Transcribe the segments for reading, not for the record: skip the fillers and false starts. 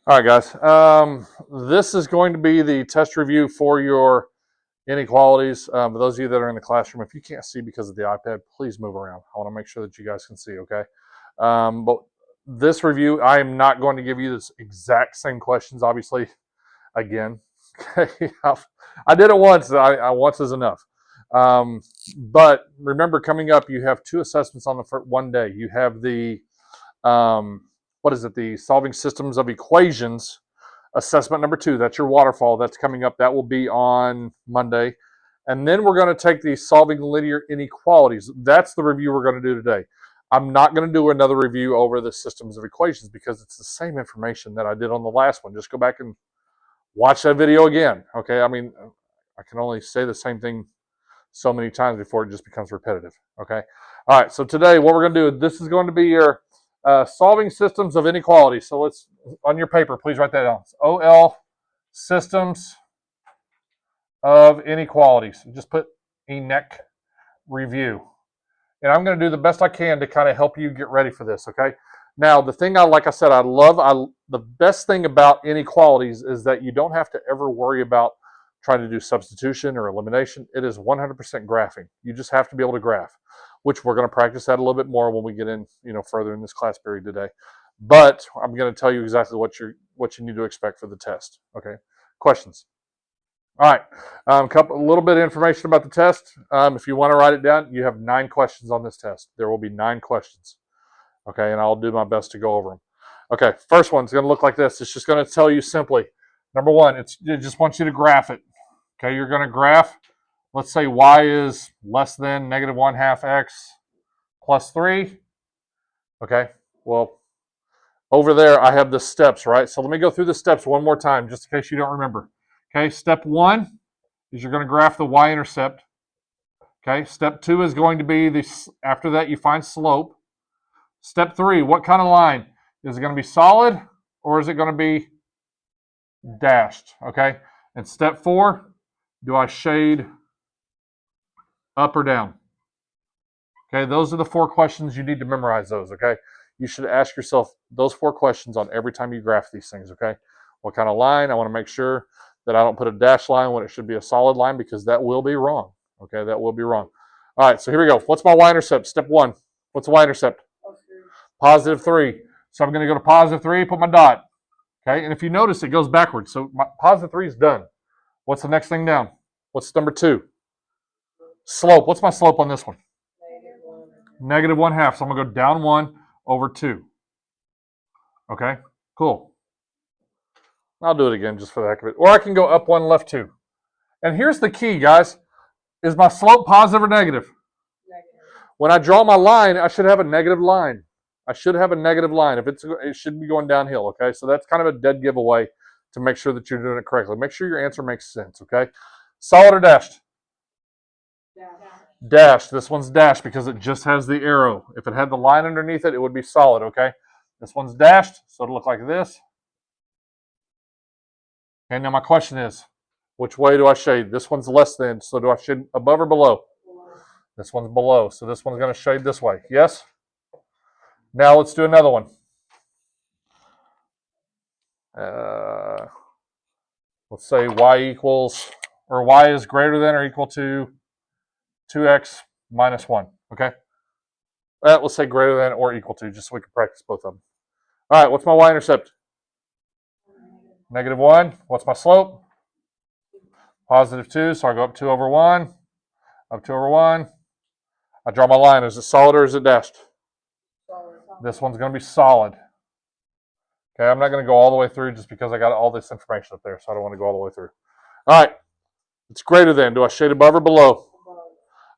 All right, guys. This is going to be the test review for your inequalities. For those of you that are in the classroom, if you can't see because of the iPad, please move around. I want to make sure that you guys can see, okay? But this review, I am not going to give you this exact same questions, obviously, again. Okay, I did it once. I once is enough. But remember, coming up, you have two assessments on the one day. You have the what is it? The solving systems of equations assessment number 2. That's your waterfall. That's coming up. That will be on Monday. And then we're going to take the solving linear inequalities. That's the review we're going to do today. I'm not going to do another review over the systems of equations because it's the same information that I did on the last one. Just go back and watch that video again. Okay, I mean, I can only say the same thing so many times before it just becomes repetitive. Okay, all right, so today what we're going to do, this is going to be your solving systems of inequality. So let's, on your paper, please write that down. OL systems of inequalities. Just put ENEC review. And I'm going to do the best I can to kind of help you get ready for this, okay? Now, the thing like I said, the best thing about inequalities is that you don't have to ever worry about trying to do substitution or elimination. It is 100% graphing. You just have to be able to graph, which we're going to practice that a little bit more when we get in, further in this class period today. But I'm going to tell you exactly what you need to expect for the test, okay? Questions? All right, a little bit of information about the test. If you want to write it down, you have 9 questions on this test. There will be 9 questions, okay, and I'll do my best to go over them. Okay, first one's going to look like this. It's just going to tell you simply, number 1, it just wants you to graph it. Okay, you're going to graph, let's say y is less than negative 1/2 x plus 3. Okay, well, over there I have the steps, right? So let me go through the steps one more time just in case you don't remember. Okay, step 1 is you're going to graph the y-intercept. Okay, step 2 is going to be after that you find slope. Step 3, what kind of line? Is it going to be solid or is it going to be dashed? Okay, and step 4, do I shade up or down? Okay, those are the 4 questions. You need to memorize those, okay? You should ask yourself those 4 questions on every time you graph these things, okay? What kind of line? I want to make sure that I don't put a dashed line when it should be a solid line because that will be wrong, okay? That will be wrong. All right, so here we go. What's my y-intercept? Step 1. What's the y-intercept? Positive 3. So I'm going to go to positive 3, put my dot, okay? And if you notice, it goes backwards. So my positive 3 is done. What's the next thing down? What's number 2? Slope. What's my slope on this one? Negative 1/2. So I'm going to go down 1 over 2. Okay, cool. I'll do it again just for the heck of it. Or I can go up 1, left 2. And here's the key, guys. Is my slope positive or negative? Negative. When I draw my line, I should have a negative line. I should have a negative line. It should be going downhill, okay? So that's kind of a dead giveaway to make sure that you're doing it correctly. Make sure your answer makes sense, okay? Solid or dashed? Dashed. This one's dashed because it just has the arrow. If it had the line underneath it, it would be solid, okay? This one's dashed, so it'll look like this. Okay, now my question is, which way do I shade? This one's less than, so do I shade above or below? This one's below, so this one's going to shade this way. Yes? Now let's do another one. Let's say y is greater than or equal to 2x minus 1, okay? Let's say greater than or equal to, just so we can practice both of them. All right, what's my y-intercept? Negative 1. What's my slope? Positive 2, so I go up 2 over 1, up 2 over 1. I draw my line. Is it solid or is it dashed? Solid. This one's going to be solid. Okay, I'm not going to go all the way through just because I got all this information up there, so I don't want to go all the way through. All right, it's greater than. Do I shade above or below?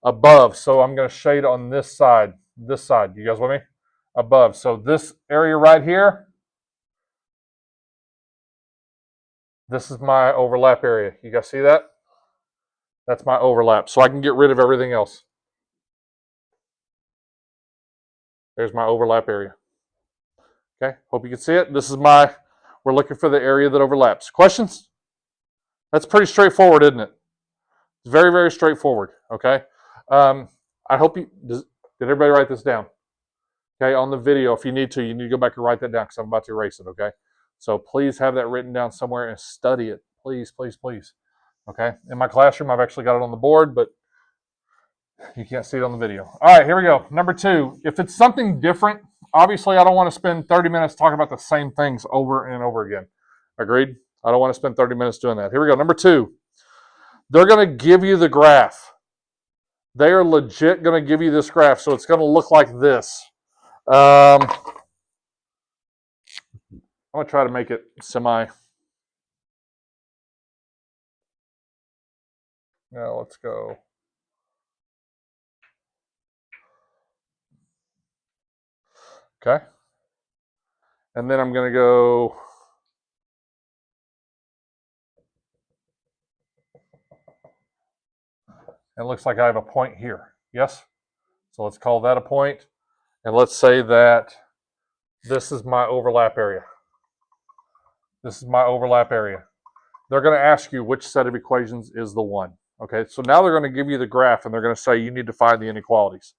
Above. So I'm going to shade on this side. This side. You guys with me? Above. So this area right here, this is my overlap area. You guys see that? That's my overlap. So I can get rid of everything else. There's my overlap area. Okay, hope you can see it. We're looking for the area that overlaps. Questions? That's pretty straightforward, isn't it? It's very, very straightforward, okay? I hope did everybody write this down? Okay, on the video, if you need to go back and write that down because I'm about to erase it, okay? So please have that written down somewhere and study it. Please, please, please. Okay. In my classroom, I've actually got it on the board, but you can't see it on the video. All right, here we go. Number 2, if it's something different, obviously I don't want to spend 30 minutes talking about the same things over and over again. Agreed? I don't want to spend 30 minutes doing that. Here we go. Number 2, they're going to give you the graph. They are legit going to give you this graph, so it's going to look like this. I'm going to try to make it semi. Now let's go. Okay. And then I'm going to go. It looks like I have a point here. Yes? So let's call that a point. And let's say that this is my overlap area. This is my overlap area. They're going to ask you which set of equations is the one. Okay, so now they're going to give you the graph and they're going to say you need to find the inequalities.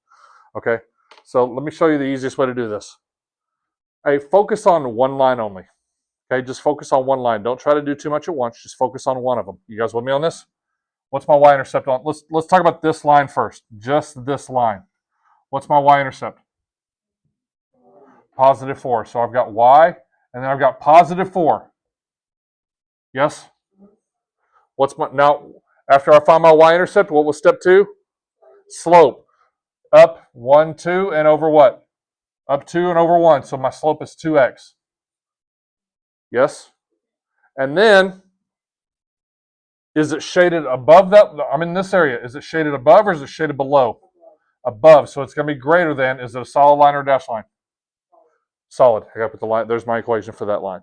Okay, so let me show you the easiest way to do this. Hey, focus on one line only. Okay, just focus on one line. Don't try to do too much at once. Just focus on one of them. You guys with me on this? What's my y-intercept on? Let's talk about this line first. Just this line. What's my y-intercept? Positive 4. So I've got y, and then I've got positive 4. Yes? What's my now? After I find my y-intercept, what was step 2? Slope. Up 1, 2, and over what? Up 2 and over 1. So my slope is 2x. Yes? And then, is it shaded above that? I'm in this area. Is it shaded above or is it shaded below? Above. So it's going to be greater than. Is it a solid line or a dashed line? Solid. I got to put the line. There's my equation for that line.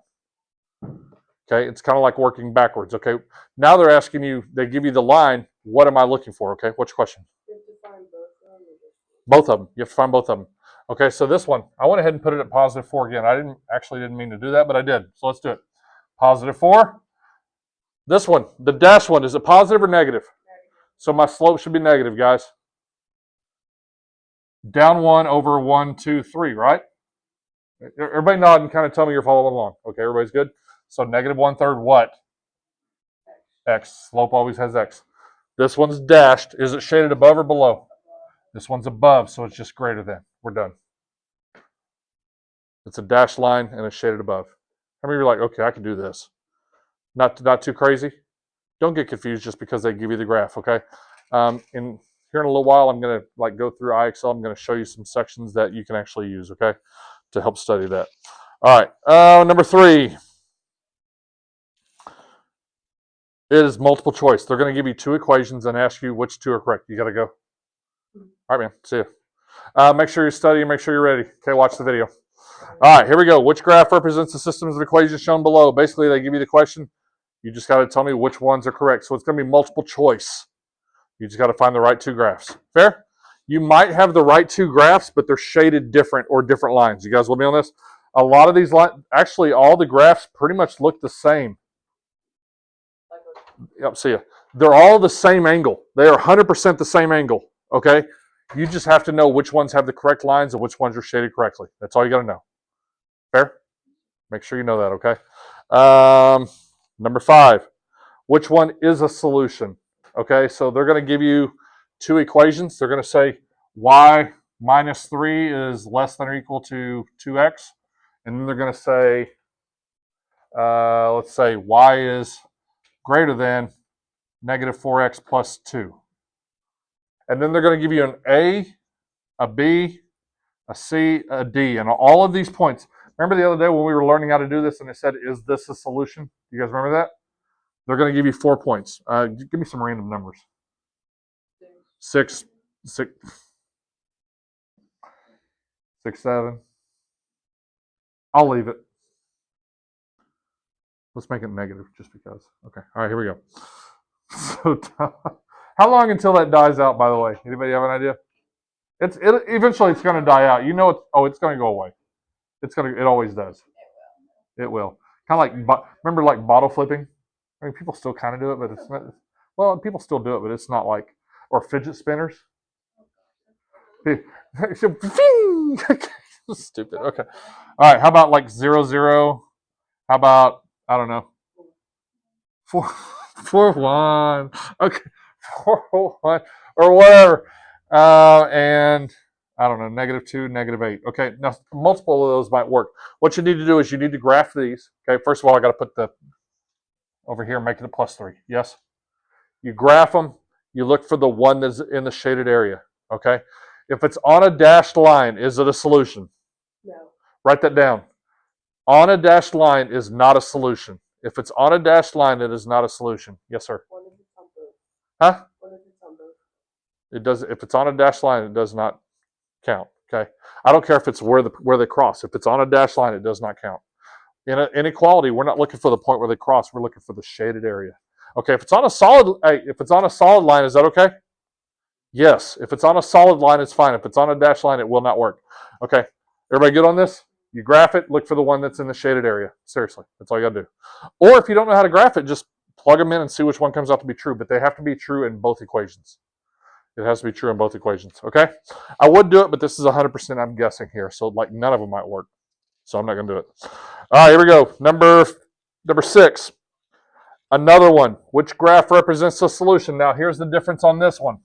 Okay, it's kind of like working backwards. Okay, now they're asking you, they give you the line. What am I looking for? Okay, what's your question? You have to find both of them. You have to find both of them. Okay, so this one, I went ahead and put it at positive 4 again. I didn't mean to do that, but I did. So let's do it. Positive 4. This one, the dash one, is it positive or negative? So my slope should be negative, guys. Down 1 over 1, 2, 3, right? Everybody nod and kind of tell me you're following along. Okay, everybody's good? So negative 1/3 what? X. Slope always has X. This one's dashed. Is it shaded above or below? This one's above, so it's just greater than. We're done. It's a dashed line and it's shaded above. How many of you are like, okay, I can do this? Not too crazy? Don't get confused just because they give you the graph, okay? Here in a little while, I'm going to go through IXL. I'm going to show you some sections that you can actually use, okay, to help study that. All right, number 3. It is multiple choice. They're going to give you 2 equations and ask you which 2 are correct. You got to go. All right, man. See you. Make sure you study. Make sure you're ready. Okay, watch the video. All right, here we go. Which graph represents the systems of equations shown below? Basically, they give you the question. You just got to tell me which ones are correct. So it's going to be multiple choice. You just got to find the right 2 graphs. Fair? You might have the right 2 graphs, but they're shaded different or different lines. You guys with me on this? A lot of these lines, actually, all the graphs pretty much look the same. Yep, see ya. They're all the same angle. They are 100% the same angle, okay? You just have to know which ones have the correct lines and which ones are shaded correctly. That's all you got to know. Fair? Make sure you know that, okay? Number 5. Which one is a solution? Okay, so they're going to give you 2 equations. They're going to say y minus 3 is less than or equal to 2x. And then they're going to say, let's say y is greater than negative 4x plus 2. And then they're going to give you an A, a B, a C, a D, and all of these points. Remember the other day when we were learning how to do this and it said, is this a solution? You guys remember that? They're going to give you 4 points. Give me some random numbers. 6, 7. I'll leave it. Let's make it negative just because. Okay. All right, here we go. So, how long until that dies out, by the way? Anybody have an idea? Eventually it's going to die out. You know it's going to go away. It always does. It will. Kind of like, remember like bottle flipping? I mean, people still kind of do it, but it's not, well, people still do it, but it's not like, or fidget spinners. Stupid. Okay. All right. How about like 0, 0, How about, I don't know, 4, 4, 1. Okay, 4, 1, or whatever. And I don't know, -2, -8. Okay, now multiple of those might work. What you need to do is you need to graph these. Okay, first of all, I got to put the over here, make it a +3. Yes? You graph them. You look for the one that's in the shaded area. Okay? If it's on a dashed line, is it a solution? No. Write that down. On a dashed line is not a solution. If it's on a dashed line, it is not a solution. Yes, sir. What if it's on both? Huh? What if it's on both? It does. If it's on a dashed line, it does not count. Okay. I don't care if it's where they cross. If it's on a dashed line, it does not count. In an inequality, we're not looking for the point where they cross. We're looking for the shaded area. Okay. If it's on a solid, hey, if it's on a solid line, is that okay? Yes. If it's on a solid line, it's fine. If it's on a dashed line, it will not work. Okay. Everybody good on this? You graph it, look for the one that's in the shaded area. Seriously, that's all you gotta do. Or if you don't know how to graph it, just plug them in and see which one comes out to be true. But they have to be true in both equations. It has to be true in both equations. Okay. I would do it, but this is 100%. I'm guessing here, so like none of them might work. So I'm not gonna do it. All right, here we go. Number 6. Another one. Which graph represents the solution? Now here's the difference on this one.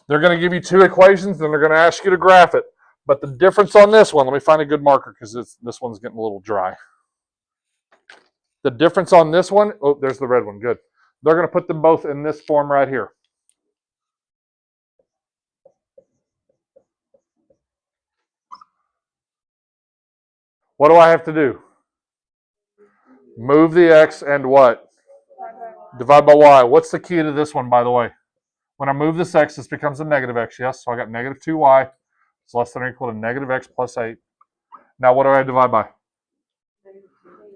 They're going to give you 2 equations, and they're going to ask you to graph it. But the difference on this one, let me find a good marker because this one's getting a little dry. The difference on this one, oh, there's the red one, good. They're going to put them both in this form right here. What do I have to do? Move the x and what? Divide by y. What's the key to this one, by the way? When I move this x, this becomes a negative x, yes? So I got -2y. It's less than or equal to -x plus 8. Now what do I divide by?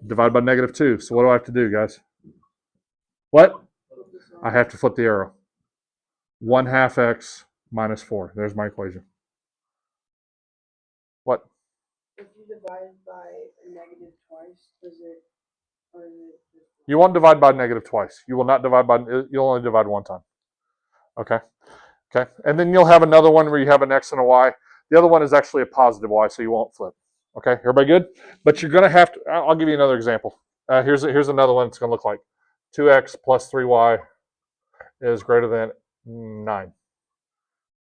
Divide by -2. So what do I have to do, guys? What? I have to flip the arrow. 1/2 x minus 4. There's my equation. What? If you divide by a negative twice, does it? Or is it? You won't divide by negative twice. You will not divide by. You'll only divide one time. Okay. Okay. And then you'll have another one where you have an x and a y. The other one is actually a positive y, so you won't flip. Okay. Everybody good? But you're going to have to. I'll give you another example. Here's another one. It's going to look like 2x plus 3y is greater than 9.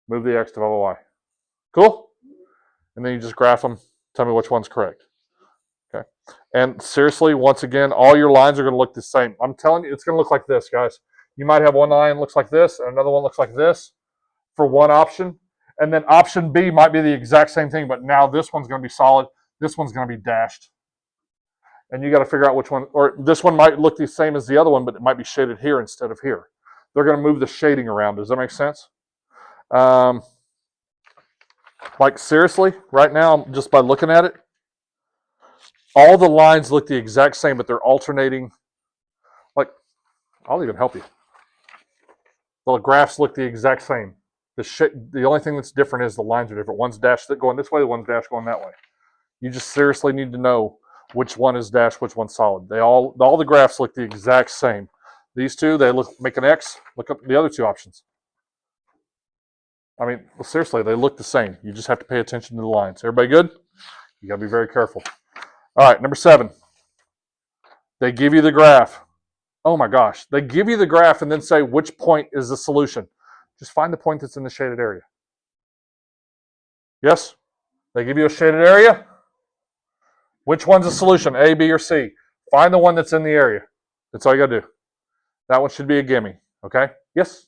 Move the x, divide by y. Cool? And then you just graph them. Tell me which one's correct. Okay. And seriously, once again, all your lines are going to look the same. I'm telling you, it's going to look like this, guys. You might have one line that looks like this, and another one looks like this for one option. And then option B might be the exact same thing, but now this one's going to be solid. This one's going to be dashed. And you got to figure out which one, or this one might look the same as the other one, but it might be shaded here instead of here. They're going to move the shading around. Does that make sense? Like seriously, right now, just by looking at it, all the lines look the exact same, but they're alternating. Like, I'll even help you. The graphs look the exact same. The only thing that's different is the lines are different. One's dashed going this way, the one's dashed going that way. You just seriously need to know which one is dashed, which one's solid. All the graphs look the exact same. These two, they make an X. Look up the other two options. I mean, well, seriously, they look the same. You just have to pay attention to the lines. Everybody good? You got to be very careful. All right, number 7. They give you the graph. Oh my gosh. They give you the graph and then say which point is the solution. Just find the point that's in the shaded area. Yes? They give you a shaded area. Which one's the solution, A, B, or C? Find the one that's in the area. That's all you got to do. That one should be a gimme. Okay? Yes?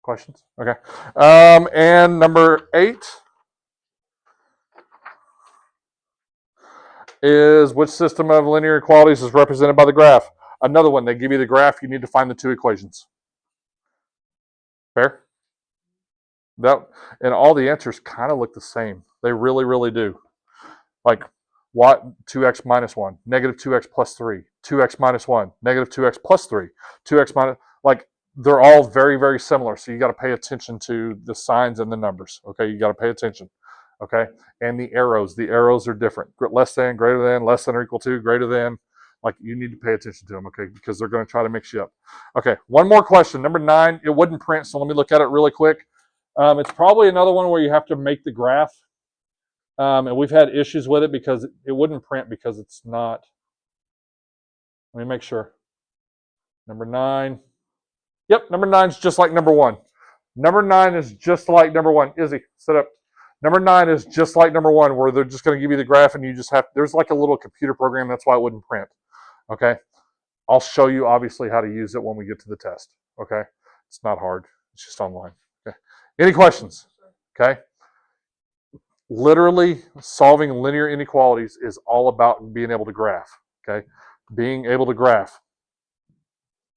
Questions? Okay. And number 8 is which system of linear equalities is represented by the graph? Another one. They give you the graph. You need to find the 2 equations. Fair? And all the answers kind of look the same. They really, really do. Like, what? 2x minus 1, negative 2x plus 3, 2x minus 1, negative 2x plus 3, 2x minus, like, they're all very, very similar. So you got to pay attention to the signs and the numbers. Okay, you got to pay attention. Okay, and the arrows are different. Less than, greater than, less than or equal to, greater than. Like, you need to pay attention to them, okay, because they're going to try to mix you up. Okay, one more question. Number 9, it wouldn't print, so let me look at it really quick. It's probably another one where you have to make the graph. And we've had issues with it because it wouldn't print because it's not. Let me make sure. Number 9. Yep, number 9 is just like number 1. Number 9 is just like number 1. Izzy, sit up. Number 9 is just like number 1, where they're just going to give you the graph and you just have, there's like a little computer program, that's why it wouldn't print. Okay? I'll show you obviously how to use it when we get to the test. Okay? It's not hard. It's just online. Okay? Any questions? Okay? Literally solving linear inequalities is all about being able to graph. Okay? Being able to graph.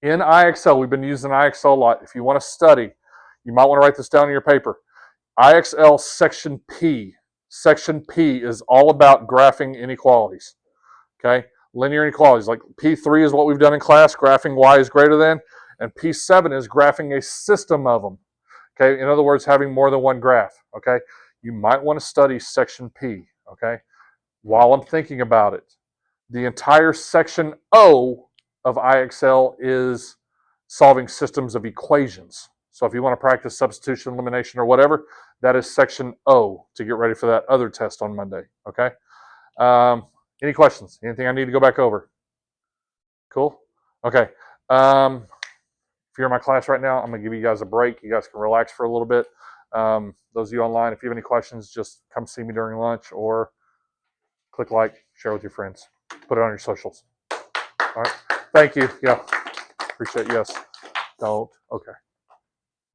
In IXL, we've been using IXL a lot. If you want to study, you might want to write this down in your paper. IXL section P. Section P is all about graphing inequalities. Okay? Linear inequalities. Like P3 is what we've done in class, graphing y is greater than, and P7 is graphing a system of them. Okay? In other words, having more than one graph. Okay? You might want to study section P. Okay? While I'm thinking about it, the entire section O of IXL is solving systems of equations. So if you want to practice substitution, elimination, or whatever, that is section O to get ready for that other test on Monday. Okay? Any questions? Anything I need to go back over? Cool? Okay. If you're in my class right now, I'm going to give you guys a break. You guys can relax for a little bit. Those of you online, if you have any questions, just come see me during lunch or click like, share with your friends. Put it on your socials. All right. Thank you. Yeah. Appreciate it. Yes. Don't. Okay.